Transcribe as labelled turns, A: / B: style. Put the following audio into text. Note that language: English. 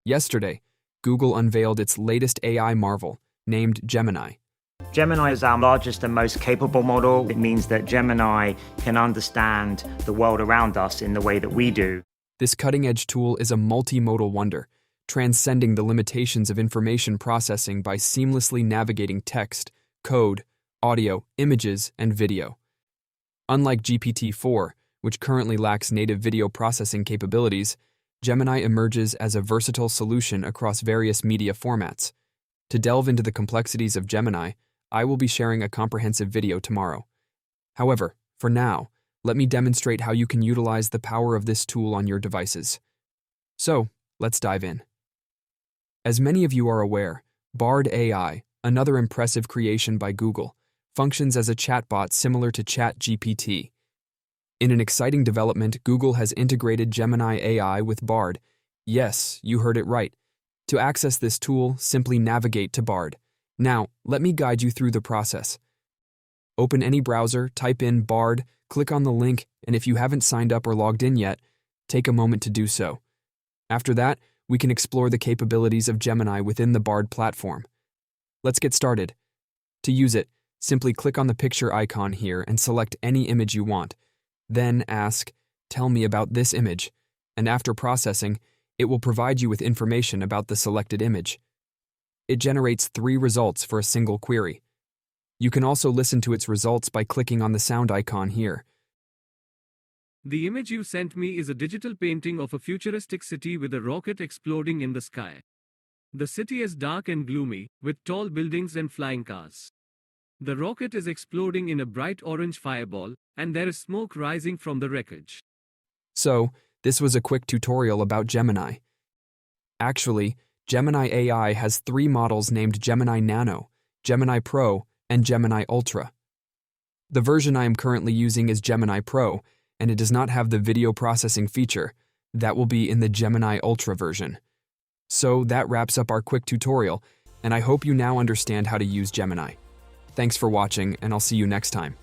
A: Yesterday, Google unveiled its latest AI marvel, named Gemini.
B: Gemini is our largest and most capable model. It means that Gemini can understand the world around us in the way that we do.
A: This cutting-edge tool is a multimodal wonder, transcending the limitations of information processing by seamlessly navigating text, code, audio, images, and video. Unlike GPT-4, which currently lacks native video processing capabilities, Gemini emerges as a versatile solution across various media formats. To delve into the complexities of Gemini, I will be sharing a comprehensive video tomorrow. However, for now, let me demonstrate how you can utilize the power of this tool on your devices. So, let's dive in. As many of you are aware, Bard AI, another impressive creation by Google, functions as a chatbot similar to ChatGPT. In an exciting development, Google has integrated Gemini AI with Bard. Yes, you heard it right. To access this tool, simply navigate to Bard. Now, let me guide you through the process. Open any browser, type in Bard, click on the link, and if you haven't signed up or logged in yet, take a moment to do so. After that, we can explore the capabilities of Gemini within the Bard platform. Let's get started. To use it, simply click on the picture icon here and select any image you want. Then ask, "Tell me about this image," and after processing, it will provide you with information about the selected image. It generates 3 results for a single query. You can also listen to its results by clicking on the sound icon here.
C: The image you sent me is a digital painting of a futuristic city with a rocket exploding in the sky. The city is dark and gloomy, with tall buildings and flying cars. The rocket is exploding in a bright orange fireball, and there is smoke rising from the wreckage.
A: So, this was a quick tutorial about Gemini. Actually, Gemini AI has 3 models named Gemini Nano, Gemini Pro, and Gemini Ultra. The version I am currently using is Gemini Pro, and it does not have the video processing feature. That will be in the Gemini Ultra version. So that wraps up our quick tutorial, and I hope you now understand how to use Gemini. Thanks for watching, and I'll see you next time.